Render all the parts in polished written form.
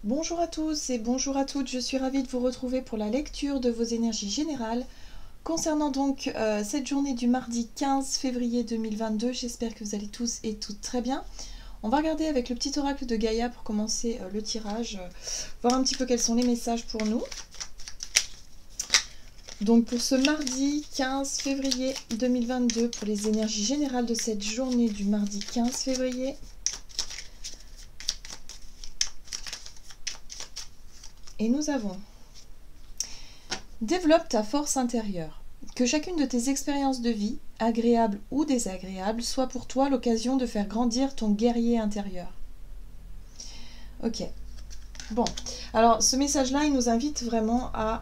Bonjour à tous et bonjour à toutes, je suis ravie de vous retrouver pour la lecture de vos énergies générales. Concernant donc cette journée du mardi 15 février 2022, j'espère que vous allez tous et toutes très bien. On va regarder avec le petit oracle de Gaïa pour commencer le tirage, voir un petit peu quels sont les messages pour nous. Donc pour ce mardi 15 février 2022, pour les énergies générales de cette journée du mardi 15 février, et nous avons: développe ta force intérieure. Que chacune de tes expériences de vie, agréables ou désagréables, soit pour toi l'occasion de faire grandir ton guerrier intérieur. Ok. Bon. Alors, ce message-là, il nous invite vraiment à,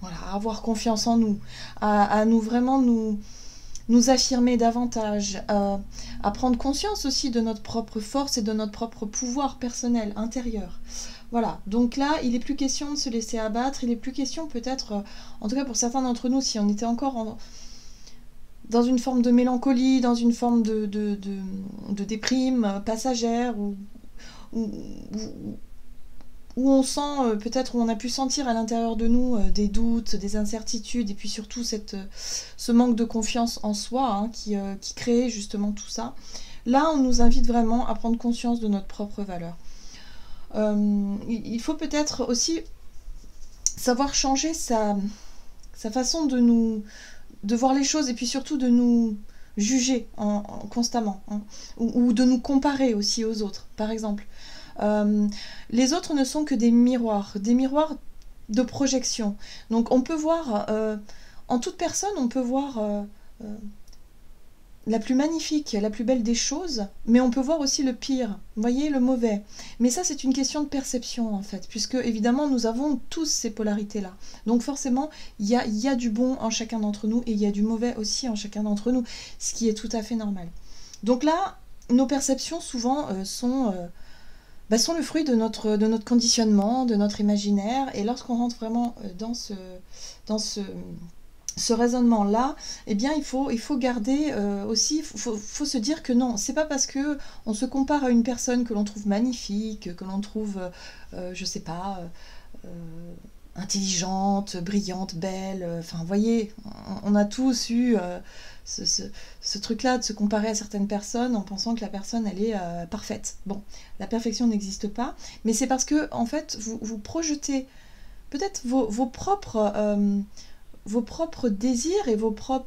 voilà, à avoir confiance en nous, à nous vraiment nous affirmer davantage, à prendre conscience aussi de notre propre force et de notre propre pouvoir personnel, intérieur. Voilà, donc là, il n'est plus question de se laisser abattre, il n'est plus question peut-être, en tout cas pour certains d'entre nous, si on était encore dans une forme de mélancolie, dans une forme de déprime passagère, où, où on sent, peut-être où on a pu sentir à l'intérieur de nous des doutes, des incertitudes, et puis surtout ce manque de confiance en soi qui crée justement tout ça. Là, on nous invite vraiment à prendre conscience de notre propre valeur. Il faut peut-être aussi savoir changer sa façon de voir les choses, et puis surtout de nous juger constamment, ou de nous comparer aussi aux autres, par exemple. Les autres ne sont que des miroirs de projection. Donc on peut voir, en toute personne, on peut voir la plus magnifique, la plus belle des choses, mais on peut voir aussi le pire, vous voyez, le mauvais. Mais ça, c'est une question de perception, en fait, puisque, évidemment, nous avons tous ces polarités-là. Donc forcément, il y a du bon en chacun d'entre nous, et il y a du mauvais aussi en chacun d'entre nous, ce qui est tout à fait normal. Donc là, nos perceptions, souvent, sont le fruit de notre conditionnement, de notre imaginaire, et lorsqu'on rentre vraiment dans ce raisonnement-là, eh bien, il faut garder aussi, faut se dire que non, c'est pas parce que on se compare à une personne que l'on trouve magnifique, que l'on trouve, je sais pas, intelligente, brillante, belle, enfin, vous voyez, on a tous eu ce truc-là de se comparer à certaines personnes en pensant que la personne, elle est parfaite. Bon, la perfection n'existe pas, mais c'est parce que, en fait, vous projetez peut-être vos propres désirs et votre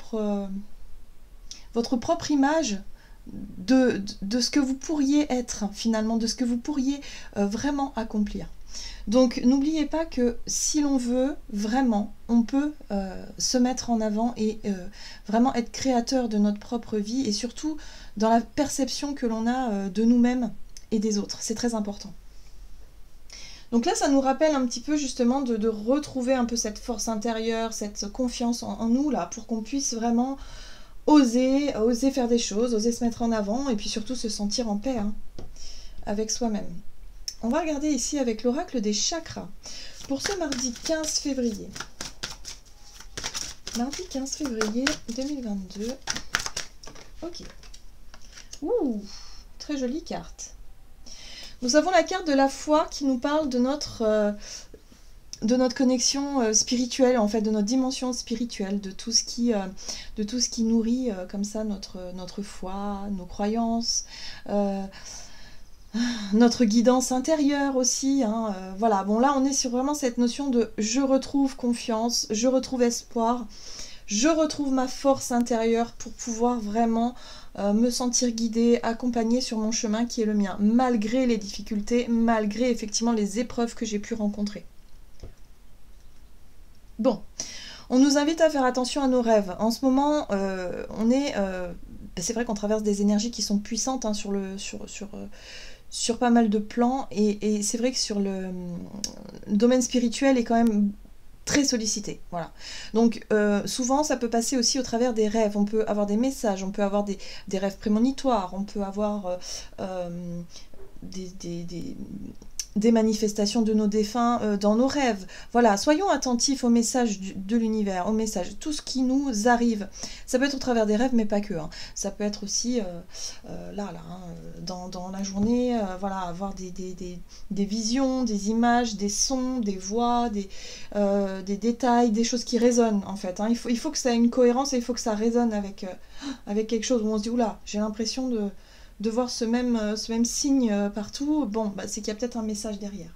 propre image de ce que vous pourriez être, finalement, de ce que vous pourriez vraiment accomplir. Donc n'oubliez pas que si l'on veut vraiment, on peut se mettre en avant et vraiment être créateur de notre propre vie, et surtout dans la perception que l'on a de nous-mêmes et des autres. C'est très important. Donc là, ça nous rappelle un petit peu justement de retrouver un peu cette force intérieure, cette confiance en nous, là, pour qu'on puisse vraiment oser faire des choses, oser se mettre en avant, et puis surtout se sentir en paix avec soi-même. On va regarder ici avec l'oracle des chakras. Pour ce mardi 15 février. Mardi 15 février 2022. Ok. Ouh, très jolie carte. Nous avons la carte de la foi qui nous parle de notre connexion spirituelle, en fait, de notre dimension spirituelle, de tout ce qui nourrit comme ça notre foi, nos croyances, notre guidance intérieure aussi. Voilà, bon là on est sur vraiment cette notion de je retrouve confiance, je retrouve espoir, je retrouve ma force intérieure pour pouvoir vraiment me sentir guidée, accompagnée sur mon chemin qui est le mien, malgré les difficultés, malgré effectivement les épreuves que j'ai pu rencontrer. Bon, on nous invite à faire attention à nos rêves. En ce moment, c'est vrai qu'on traverse des énergies qui sont puissantes sur pas mal de plans, et c'est vrai que sur le domaine spirituel est quand même très sollicité, voilà. Donc souvent ça peut passer aussi au travers des rêves, on peut avoir des messages, on peut avoir des rêves prémonitoires, on peut avoir des des manifestations de nos défunts dans nos rêves. Voilà, soyons attentifs aux messages de l'univers, aux messages, tout ce qui nous arrive. Ça peut être au travers des rêves, mais pas que. Hein. Ça peut être aussi dans la journée, voilà, avoir des visions, des images, des sons, des voix, des détails, des choses qui résonnent en fait. Hein. Il faut que ça ait une cohérence et il faut que ça résonne avec quelque chose où on se dit, oula, j'ai l'impression de voir ce même signe partout, bon, bah, c'est qu'il y a peut-être un message derrière.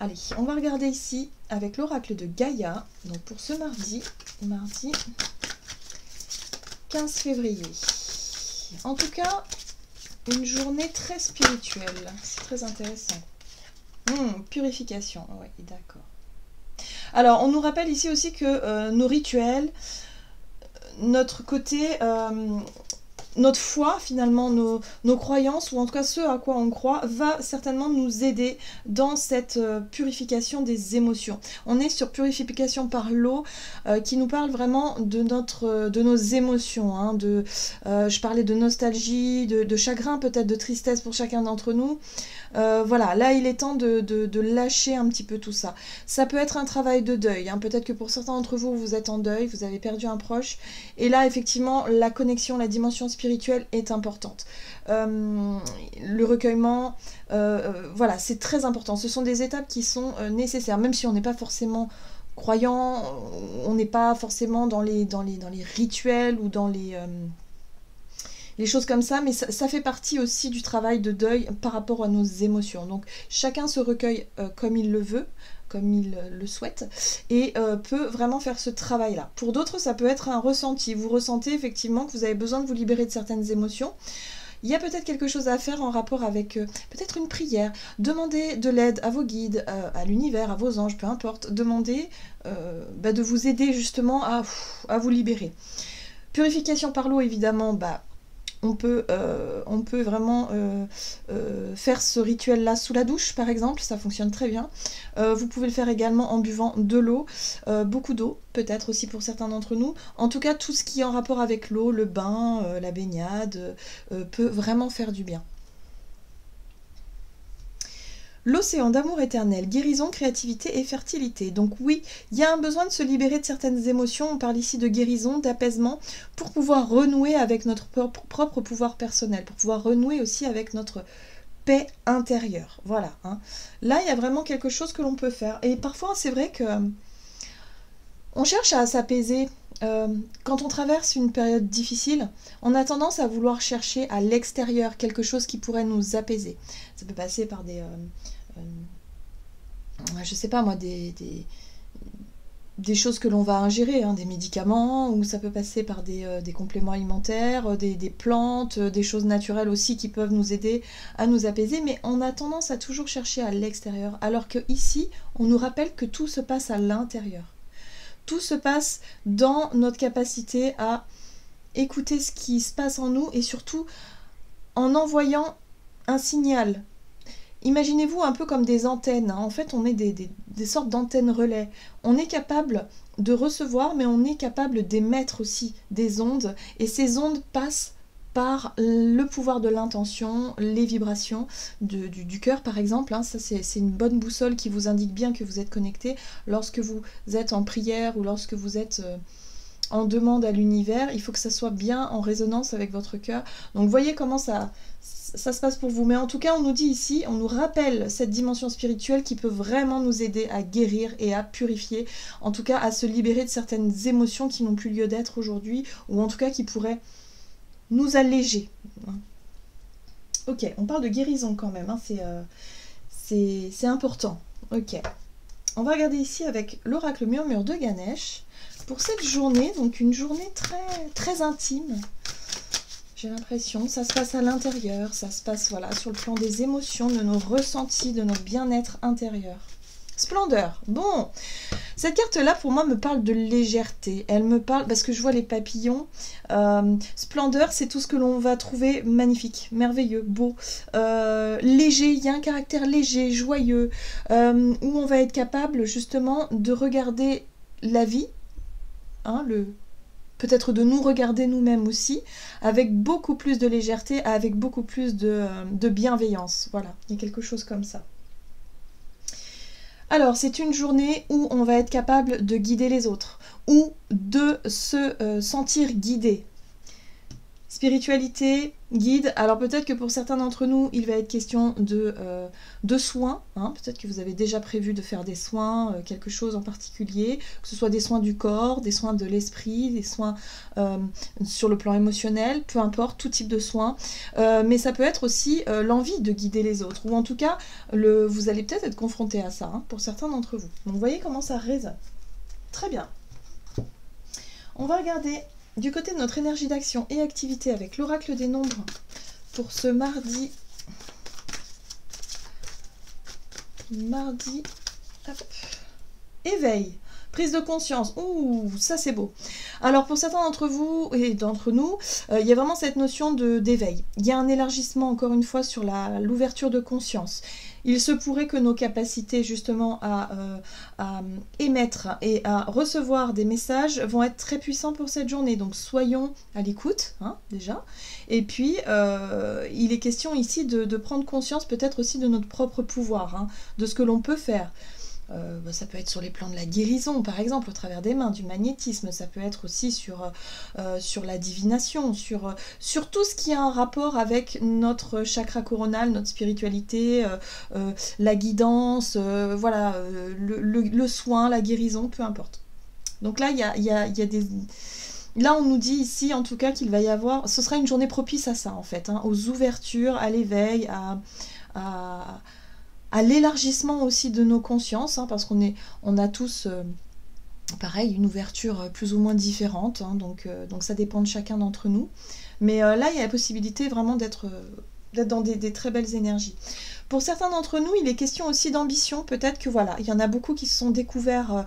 Allez, on va regarder ici avec l'oracle de Gaïa, donc pour ce mardi 15 février. En tout cas, une journée très spirituelle, c'est très intéressant. Purification, oui, d'accord. Alors, on nous rappelle ici aussi que nos rituels, notre côté... notre foi, finalement, nos croyances, ou en tout cas ce à quoi on croit, va certainement nous aider dans cette purification des émotions. On est sur purification par l'eau, qui nous parle vraiment de nos émotions. Hein, je parlais de nostalgie, de chagrin, peut-être de tristesse pour chacun d'entre nous. Voilà, là il est temps de lâcher un petit peu tout ça. Ça peut être un travail de deuil, hein. Peut-être que pour certains d'entre vous, vous êtes en deuil, vous avez perdu un proche, et là effectivement la connexion, la dimension spirituelle est importante. Le recueillement, voilà, c'est très important. Ce sont des étapes qui sont nécessaires, même si on n'est pas forcément croyant, on n'est pas forcément dans les rituels ou dans les choses comme ça, mais ça fait partie aussi du travail de deuil par rapport à nos émotions. Donc chacun se recueille comme il le veut, comme il le souhaite, et peut vraiment faire ce travail-là. Pour d'autres, ça peut être un ressenti. Vous ressentez effectivement que vous avez besoin de vous libérer de certaines émotions. Il y a peut-être quelque chose à faire en rapport avec peut-être une prière. Demandez de l'aide à vos guides, à l'univers, à vos anges, peu importe. Demandez de vous aider justement à vous libérer. Purification par l'eau, évidemment, on peut vraiment faire ce rituel-là sous la douche, par exemple, ça fonctionne très bien. Vous pouvez le faire également en buvant de l'eau, beaucoup d'eau, peut-être aussi pour certains d'entre nous. En tout cas, tout ce qui est en rapport avec l'eau, le bain, la baignade, peut vraiment faire du bien. L'océan d'amour éternel, guérison, créativité et fertilité. Donc oui, il y a un besoin de se libérer de certaines émotions. On parle ici de guérison, d'apaisement, pour pouvoir renouer avec notre propre pouvoir personnel, pour pouvoir renouer aussi avec notre paix intérieure. Voilà. Hein. Là, il y a vraiment quelque chose que l'on peut faire. Et parfois, c'est vrai que on cherche à s'apaiser. Quand on traverse une période difficile, on a tendance à vouloir chercher à l'extérieur quelque chose qui pourrait nous apaiser. Ça peut passer par je sais pas moi, des choses que l'on va ingérer, hein, des médicaments, ou ça peut passer par des compléments alimentaires, des plantes, des choses naturelles aussi qui peuvent nous aider à nous apaiser, mais on a tendance à toujours chercher à l'extérieur, alors que ici, on nous rappelle que tout se passe à l'intérieur. Tout se passe dans notre capacité à écouter ce qui se passe en nous et surtout en envoyant un signal. Imaginez-vous un peu comme des antennes. Hein. En fait, on est des sortes d'antennes relais. On est capable de recevoir, mais on est capable d'émettre aussi des ondes. Et ces ondes passent par le pouvoir de l'intention, les vibrations du cœur par exemple. Hein. Ça c'est une bonne boussole qui vous indique bien que vous êtes connecté. Lorsque vous êtes en prière ou lorsque vous êtes en demande à l'univers, il faut que ça soit bien en résonance avec votre cœur. Donc voyez comment ça se passe pour vous. Mais en tout cas, on nous dit ici, on nous rappelle cette dimension spirituelle qui peut vraiment nous aider à guérir et à purifier, en tout cas à se libérer de certaines émotions qui n'ont plus lieu d'être aujourd'hui, ou en tout cas qui pourraient nous alléger. Ok, on parle de guérison quand même, hein, c'est important. Ok, on va regarder ici avec l'oracle murmure de Ganesh pour cette journée, donc une journée très, très intime. J'ai l'impression, ça se passe à l'intérieur, ça se passe voilà, sur le plan des émotions, de nos ressentis, de notre bien-être intérieur. Splendeur. Bon, cette carte-là, pour moi, me parle de légèreté. Elle me parle, parce que je vois les papillons. Splendeur, c'est tout ce que l'on va trouver magnifique, merveilleux, beau, léger. Il y a un caractère léger, joyeux, où on va être capable, justement, de regarder la vie, hein, peut-être de nous regarder nous-mêmes aussi, avec beaucoup plus de légèreté, avec beaucoup plus de bienveillance. Voilà, il y a quelque chose comme ça. Alors, c'est une journée où on va être capable de guider les autres, ou de se sentir guidé. Spiritualité, guide, alors peut-être que pour certains d'entre nous, il va être question de soins, hein. Peut-être que vous avez déjà prévu de faire des soins, quelque chose en particulier, que ce soit des soins du corps, des soins de l'esprit, des soins sur le plan émotionnel, peu importe, tout type de soins, mais ça peut être aussi l'envie de guider les autres, ou en tout cas, vous allez peut-être être confronté à ça, hein, pour certains d'entre vous. Donc vous voyez comment ça résonne. Très bien. On va regarder du côté de notre énergie d'action et activité avec l'oracle des nombres pour ce mardi. Hop. Éveil, prise de conscience. Ouh, ça c'est beau. Alors pour certains d'entre vous et d'entre nous, il y a vraiment cette notion d'éveil. Il y a un élargissement encore une fois sur l'ouverture de conscience. Il se pourrait que nos capacités justement à émettre et à recevoir des messages vont être très puissants pour cette journée. Donc soyons à l'écoute, hein, déjà. Et puis, il est question ici de prendre conscience peut-être aussi de notre propre pouvoir, hein, de ce que l'on peut faire. Ça peut être sur les plans de la guérison, par exemple, au travers des mains, du magnétisme. Ça peut être aussi sur la divination, sur tout ce qui a un rapport avec notre chakra coronal, notre spiritualité, la guidance, voilà, le soin, la guérison, peu importe. Donc là, il y a des... Là, on nous dit ici, en tout cas, qu'il va y avoir... Ce sera une journée propice à ça, en fait, hein, aux ouvertures, à l'éveil, à l'élargissement aussi de nos consciences, hein, parce on a tous, pareil, une ouverture plus ou moins différente, hein, donc ça dépend de chacun d'entre nous. Mais là, il y a la possibilité vraiment d'être dans des très belles énergies. Pour certains d'entre nous, il est question aussi d'ambition. Peut-être que voilà, il y en a beaucoup qui se sont découverts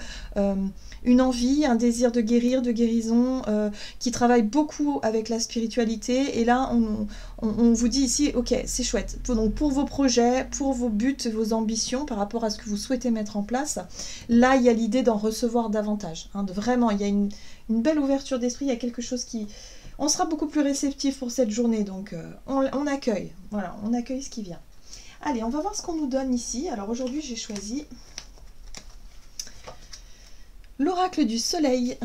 une envie, un désir de guérir, de guérison, qui travaillent beaucoup avec la spiritualité. Et là, on vous dit ici, ok, c'est chouette. Donc pour vos projets, pour vos buts, vos ambitions, par rapport à ce que vous souhaitez mettre en place, là, il y a l'idée d'en recevoir davantage. Hein, vraiment, il y a une belle ouverture d'esprit, il y a quelque chose qui... On sera beaucoup plus réceptif pour cette journée, donc on accueille. Voilà, on accueille ce qui vient. Allez, on va voir ce qu'on nous donne ici. Alors aujourd'hui, j'ai choisi l'oracle du soleil.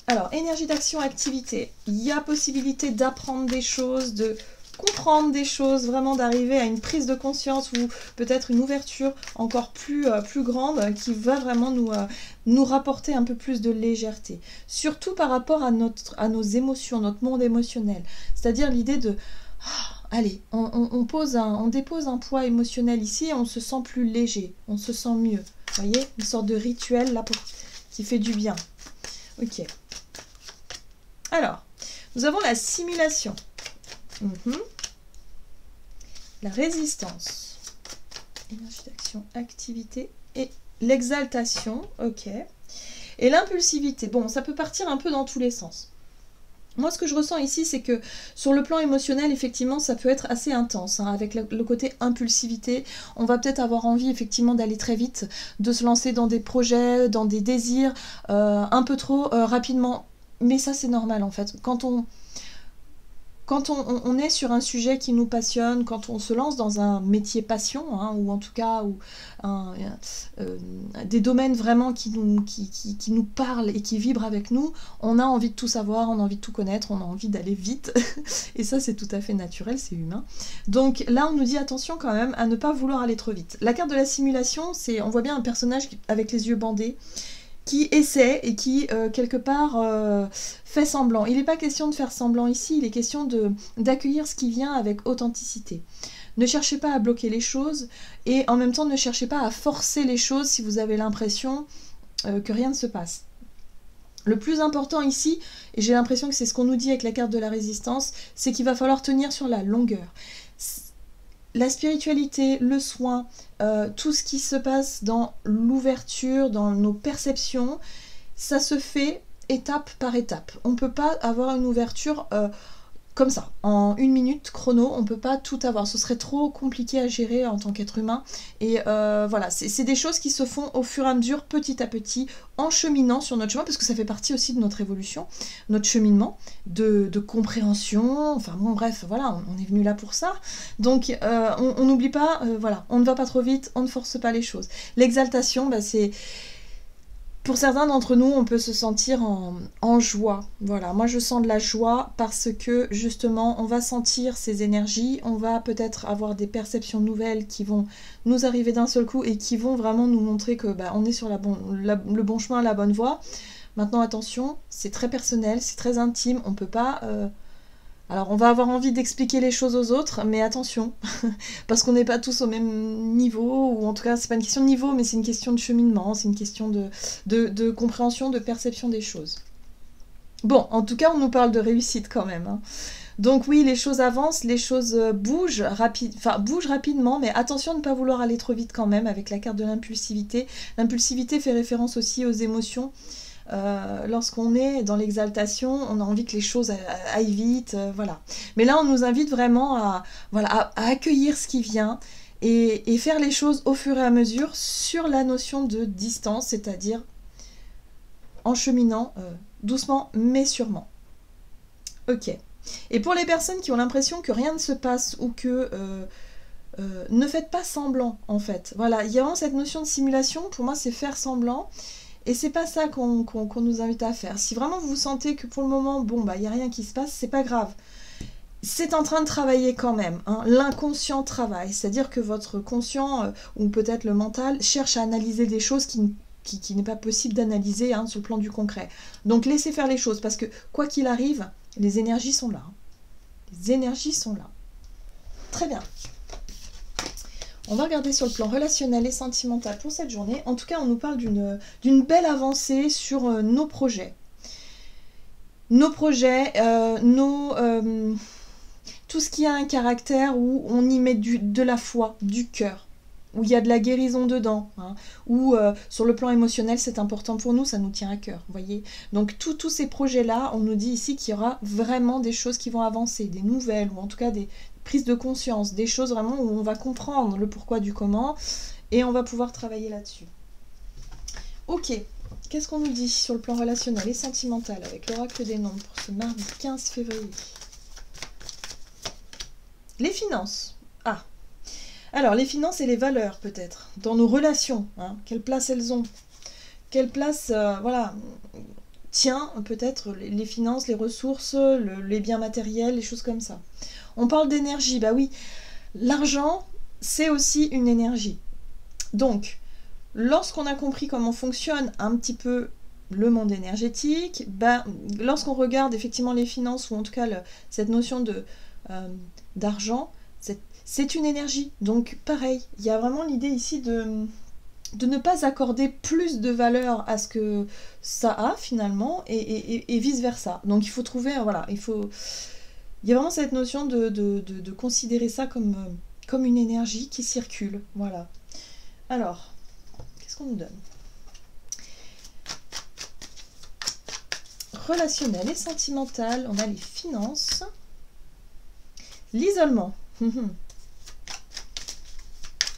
Alors, énergie d'action, activité. Il y a possibilité d'apprendre des choses, de comprendre des choses, vraiment d'arriver à une prise de conscience ou peut-être une ouverture encore plus grande qui va vraiment nous rapporter un peu plus de légèreté. Surtout par rapport à nos émotions, notre monde émotionnel. C'est-à-dire l'idée de... allez, on dépose un poids émotionnel ici et on se sent plus léger, on se sent mieux. Vous voyez, une sorte de rituel là qui fait du bien. Ok. Alors, nous avons la simulation. La résistance. Énergie d'action, activité et l'exaltation. Ok. Et l'impulsivité. Bon, ça peut partir un peu dans tous les sens. Moi, ce que je ressens ici, c'est que sur le plan émotionnel, effectivement, ça peut être assez intense, hein, avec le côté impulsivité. On va peut-être avoir envie, effectivement, d'aller très vite, de se lancer dans des projets, dans des désirs, un peu trop rapidement. Mais ça, c'est normal, en fait. Quand on est sur un sujet qui nous passionne, quand on se lance dans un métier passion, hein, ou en tout cas des domaines vraiment qui nous parlent et qui vibrent avec nous, on a envie de tout savoir, on a envie de tout connaître, on a envie d'aller vite. Et ça, c'est tout à fait naturel, c'est humain. Donc là, on nous dit attention quand même à ne pas vouloir aller trop vite. La carte de la simulation, on voit bien un personnage avec les yeux bandés, qui essaie et qui, quelque part, fait semblant. Il n'est pas question de faire semblant ici, il est question d'accueillir ce qui vient avec authenticité. Ne cherchez pas à bloquer les choses et en même temps ne cherchez pas à forcer les choses si vous avez l'impression que rien ne se passe. Le plus important ici, et j'ai l'impression que c'est ce qu'on nous dit avec la carte de la résistance, c'est qu'il va falloir tenir sur la longueur. La spiritualité, le soin, tout ce qui se passe dans l'ouverture, dans nos perceptions, ça se fait étape par étape. On ne peut pas avoir une ouverture comme ça, en 1 minute chrono, on ne peut pas tout avoir. Ce serait trop compliqué à gérer en tant qu'être humain. Et voilà, c'est des choses qui se font au fur et à mesure, petit à petit, en cheminant sur notre chemin, parce que ça fait partie aussi de notre évolution, notre cheminement, de compréhension, enfin bon, bref, voilà, on est venu là pour ça. Donc, on n'oublie pas, voilà, on ne va pas trop vite, on ne force pas les choses. L'exaltation, bah, c'est... Pour certains d'entre nous, on peut se sentir en joie. Voilà, moi je sens de la joie parce que justement, on va sentir ces énergies, on va peut-être avoir des perceptions nouvelles qui vont nous arriver d'un seul coup et qui vont vraiment nous montrer que bah, on est sur le bon chemin, la bonne voie. Maintenant, attention, c'est très personnel, c'est très intime, on peut pas... Alors, on va avoir envie d'expliquer les choses aux autres, mais attention, parce qu'on n'est pas tous au même niveau, ou en tout cas, c'est pas une question de niveau, mais c'est une question de cheminement, c'est une question de compréhension, de perception des choses. Bon, en tout cas, on nous parle de réussite quand même. Hein. Donc oui, les choses avancent, les choses bougent, bougent rapidement, mais attention de ne pas vouloir aller trop vite quand même avec la carte de l'impulsivité. L'impulsivité fait référence aussi aux émotions. Lorsqu'on est dans l'exaltation, on a envie que les choses aillent vite, voilà. Mais là, on nous invite vraiment à accueillir ce qui vient et faire les choses au fur et à mesure sur la notion de distance, c'est-à-dire en cheminant doucement mais sûrement. Ok. Et pour les personnes qui ont l'impression que rien ne se passe ou que... ne faites pas semblant, en fait. Voilà, il y a vraiment cette notion de simulation, pour moi, c'est faire semblant. Et c'est pas ça qu'on nous invite à faire. Si vraiment vous sentez que pour le moment, bon, bah, il n'y a rien qui se passe, c'est pas grave. C'est en train de travailler quand même. Hein. L'inconscient travaille. C'est-à-dire que votre conscient, ou peut-être le mental, cherche à analyser des choses qui n'est pas possible d'analyser hein, sur le plan du concret. Donc laissez faire les choses, parce que quoi qu'il arrive, les énergies sont là. Hein. Les énergies sont là. Très bien. On va regarder sur le plan relationnel et sentimental pour cette journée. En tout cas, on nous parle d'une belle avancée sur nos projets. Nos projets, tout ce qui a un caractère où on y met de la foi, du cœur, où il y a de la guérison dedans, hein, où sur le plan émotionnel, c'est important pour nous, ça nous tient à cœur, vous voyez. Donc tous ces projets-là, on nous dit ici qu'il y aura vraiment des choses qui vont avancer, des nouvelles, ou en tout cas des prise de conscience, des choses vraiment où on va comprendre le pourquoi du comment et on va pouvoir travailler là-dessus. Ok, qu'est-ce qu'on nous dit sur le plan relationnel et sentimental avec l'oracle des nombres pour ce mardi 15 février? Les finances. Ah, alors les finances et les valeurs peut-être, dans nos relations, hein, quelle place elles ont? Quelle place, voilà, tient peut-être les finances, les ressources, les biens matériels, les choses comme ça. On parle d'énergie, bah oui, l'argent, c'est aussi une énergie. Donc, lorsqu'on a compris comment fonctionne un petit peu le monde énergétique, bah, lorsqu'on regarde effectivement les finances, ou en tout cas cette notion d'argent, c'est une énergie. Donc, pareil, il y a vraiment l'idée ici de ne pas accorder plus de valeur à ce que ça a finalement, et vice-versa. Donc, il faut trouver, voilà, il y a vraiment cette notion de considérer ça comme une énergie qui circule. Voilà. Alors, qu'est-ce qu'on nous donne? Relationnel et sentimental, on a les finances. L'isolement.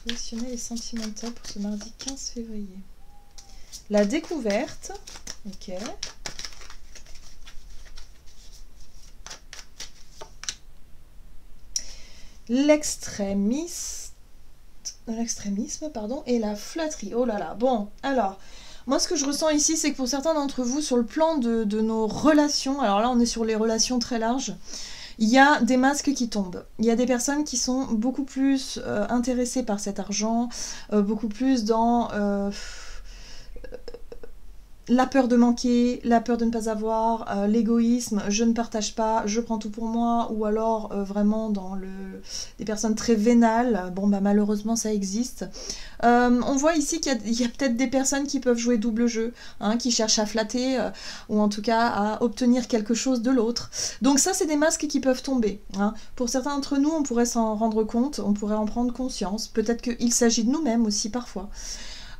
Relationnel et sentimental pour ce mardi 15 février. La découverte. Ok. L'extrémisme, pardon, et la flatterie. Oh là là. Bon, alors, moi ce que je ressens ici, c'est que pour certains d'entre vous, sur le plan de nos relations, alors là on est sur les relations très larges, il y a des masques qui tombent. Il y a des personnes qui sont beaucoup plus intéressées par cet argent, beaucoup plus dans la peur de manquer, la peur de ne pas avoir, l'égoïsme, je ne partage pas, je prends tout pour moi, ou alors vraiment dans des personnes très vénales, bon bah malheureusement ça existe. On voit ici qu'il y a peut-être des personnes qui peuvent jouer double jeu, hein, qui cherchent à flatter, ou en tout cas à obtenir quelque chose de l'autre. Donc ça c'est des masques qui peuvent tomber. Hein. Pour certains d'entre nous, on pourrait s'en rendre compte, on pourrait en prendre conscience, peut-être qu'il s'agit de nous-mêmes aussi parfois.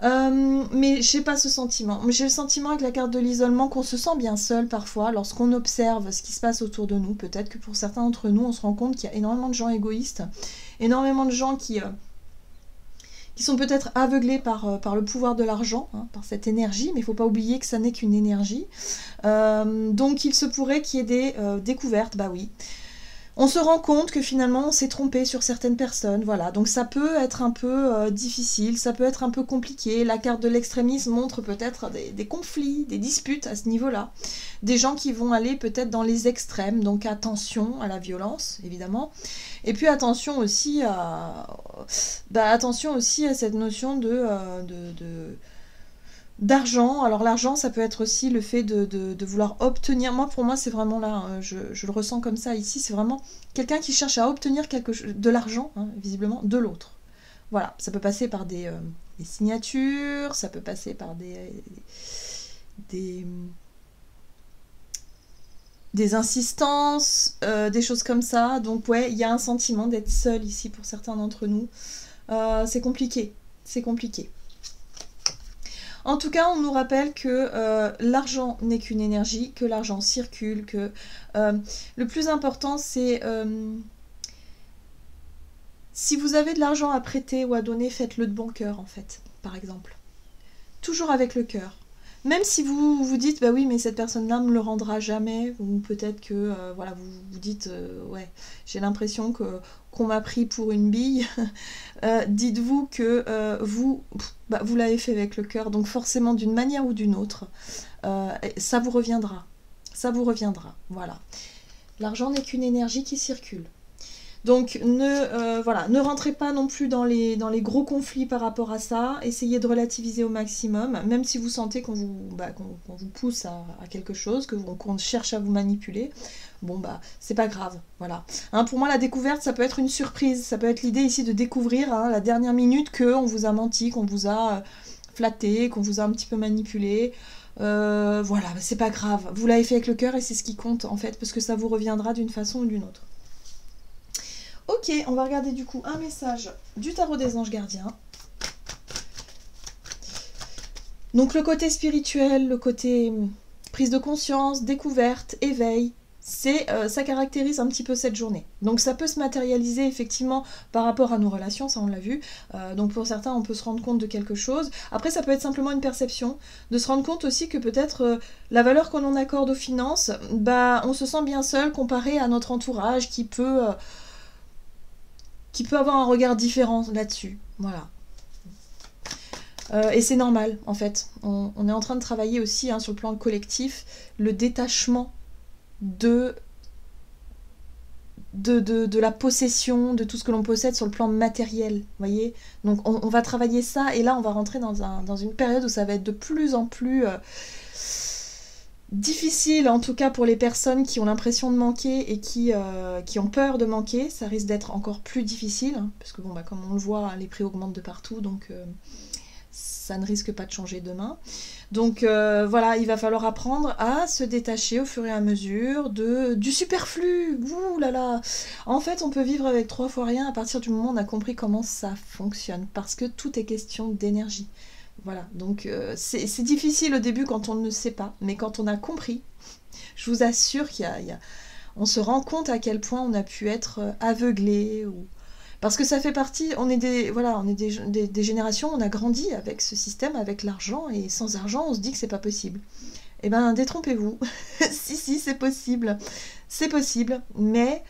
Mais j'ai pas ce sentiment. J'ai le sentiment avec la carte de l'isolement qu'on se sent bien seul parfois lorsqu'on observe ce qui se passe autour de nous. Peut-être que pour certains d'entre nous, on se rend compte qu'il y a énormément de gens égoïstes, énormément de gens qui sont peut-être aveuglés par le pouvoir de l'argent, hein, par cette énergie, mais il ne faut pas oublier que ça n'est qu'une énergie. Donc il se pourrait qu'il y ait des découvertes, bah oui. On se rend compte que finalement on s'est trompé sur certaines personnes, voilà. Donc ça peut être un peu difficile, ça peut être un peu compliqué. La carte de l'extrémisme montre peut-être des conflits, des disputes à ce niveau-là. Des gens qui vont aller peut-être dans les extrêmes, donc attention à la violence, évidemment. Et puis attention aussi à cette notion d'argent. Alors l'argent, ça peut être aussi le fait de vouloir obtenir. Pour moi, c'est vraiment là, je le ressens comme ça ici, c'est vraiment quelqu'un qui cherche à obtenir de l'argent, hein, visiblement, de l'autre. Voilà, ça peut passer par des signatures, ça peut passer par des insistances, des choses comme ça. Donc ouais, il y a un sentiment d'être seul ici pour certains d'entre nous. C'est compliqué, c'est compliqué. En tout cas, on nous rappelle que l'argent n'est qu'une énergie, que l'argent circule, que le plus important, c'est si vous avez de l'argent à prêter ou à donner, faites-le de bon cœur, en fait, par exemple. Toujours avec le cœur. Même si vous vous dites, bah oui, mais cette personne-là me le rendra jamais, ou peut-être que, voilà, vous vous dites, ouais, j'ai l'impression qu'on m'a pris pour une bille, dites-vous que vous l'avez fait avec le cœur, donc forcément, d'une manière ou d'une autre, ça vous reviendra. Ça vous reviendra, voilà. L'argent n'est qu'une énergie qui circule. Donc ne rentrez pas non plus dans les gros conflits par rapport à ça, essayez de relativiser au maximum, même si vous sentez qu'on vous pousse à quelque chose, qu'on cherche à vous manipuler, bon bah c'est pas grave, voilà. Hein, pour moi la découverte ça peut être une surprise, ça peut être l'idée ici de découvrir la dernière minute qu'on vous a menti, qu'on vous a flatté, qu'on vous a un petit peu manipulé. Voilà, c'est pas grave, vous l'avez fait avec le cœur et c'est ce qui compte en fait, parce que ça vous reviendra d'une façon ou d'une autre. Ok, on va regarder du coup un message du tarot des anges gardiens. Donc le côté spirituel, le côté prise de conscience, découverte, éveil, ça caractérise un petit peu cette journée. Donc ça peut se matérialiser effectivement par rapport à nos relations, ça on l'a vu. Donc pour certains on peut se rendre compte de quelque chose. Après ça peut être simplement une perception, de se rendre compte aussi que peut-être la valeur que l'on accorde aux finances, on se sent bien seul comparé à notre entourage qui peut avoir un regard différent là-dessus. Voilà. Et c'est normal, en fait. On est en train de travailler aussi sur le plan collectif, le détachement de la possession, de tout ce que l'on possède sur le plan matériel, vous voyez. Donc on va travailler ça, et là on va rentrer dans une période où ça va être de plus en plus difficile, en tout cas pour les personnes qui ont l'impression de manquer et qui ont peur de manquer. Ça risque d'être encore plus difficile, hein, parce que bon, comme on le voit, les prix augmentent de partout, donc ça ne risque pas de changer demain. Donc voilà, il va falloir apprendre à se détacher au fur et à mesure du superflu. Ouh là là. En fait, on peut vivre avec 3 fois rien à partir du moment où on a compris comment ça fonctionne, parce que tout est question d'énergie. Voilà, donc c'est difficile au début quand on ne sait pas, mais quand on a compris, je vous assure on se rend compte à quel point on a pu être aveuglé, parce que ça fait partie, on est des générations, on a grandi avec ce système, avec l'argent, et sans argent, on se dit que c'est pas possible. Eh ben, détrompez-vous. Si, c'est possible. C'est possible, mais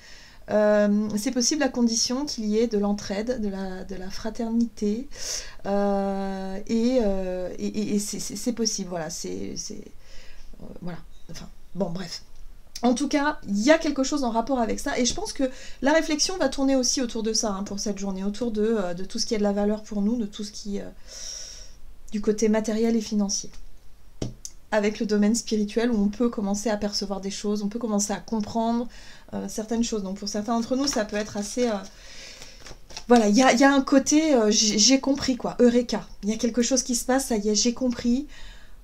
c'est possible à condition qu'il y ait de l'entraide, de la fraternité, et c'est possible, voilà, voilà, enfin, bon, bref. En tout cas, il y a quelque chose en rapport avec ça, et je pense que la réflexion va tourner aussi autour de ça, pour cette journée, autour de tout ce qui a de la valeur pour nous, de tout ce qui du côté matériel et financier. Avec le domaine spirituel où on peut commencer à percevoir des choses, on peut commencer à comprendre certaines choses. Donc pour certains d'entre nous, ça peut être assez... Voilà, il y a un côté, j'ai compris quoi, Eureka. Il y a quelque chose qui se passe, ça y est, j'ai compris,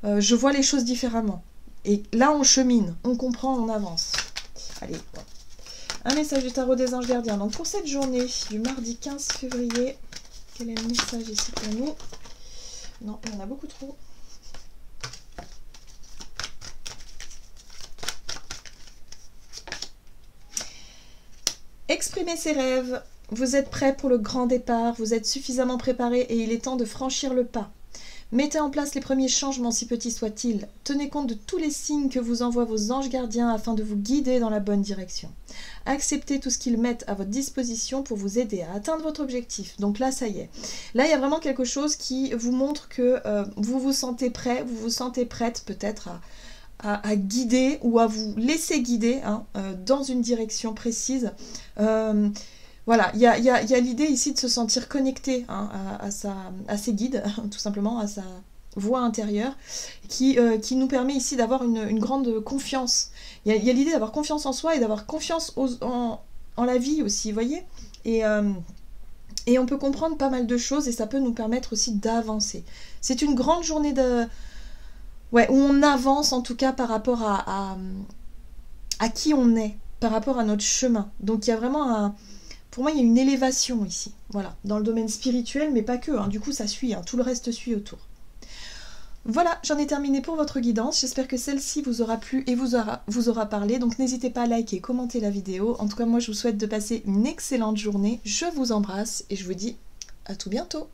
je vois les choses différemment. Et là, on chemine, on comprend, on avance. Allez, bon. Un message du tarot des anges gardiens. Donc pour cette journée du mardi 15 février, quel est le message ici pour nous? Non, il y en a beaucoup trop. Exprimez ses rêves. Vous êtes prêt pour le grand départ, vous êtes suffisamment préparé et il est temps de franchir le pas. Mettez en place les premiers changements, si petits soient-ils. Tenez compte de tous les signes que vous envoient vos anges gardiens afin de vous guider dans la bonne direction. Acceptez tout ce qu'ils mettent à votre disposition pour vous aider à atteindre votre objectif. Donc là, ça y est. Là, il y a vraiment quelque chose qui vous montre que vous vous sentez prêt, vous vous sentez prête peut-être à guider ou à vous laisser guider dans une direction précise. Voilà, il y a l'idée ici de se sentir connecté à ses guides, tout simplement, à sa voix intérieure, qui nous permet ici d'avoir une grande confiance. Il y a l'idée d'avoir confiance en soi et d'avoir confiance en la vie aussi, vous voyez, et on peut comprendre pas mal de choses et ça peut nous permettre aussi d'avancer. C'est une grande journée où on avance en tout cas par rapport à qui on est, par rapport à notre chemin. Donc il y a vraiment pour moi, il y a une élévation ici, voilà, dans le domaine spirituel, mais pas que, du coup ça suit, tout le reste suit autour. Voilà, j'en ai terminé pour votre guidance, j'espère que celle-ci vous aura plu et vous aura parlé, donc n'hésitez pas à liker, commenter la vidéo. En tout cas, moi je vous souhaite de passer une excellente journée, je vous embrasse et je vous dis à tout bientôt.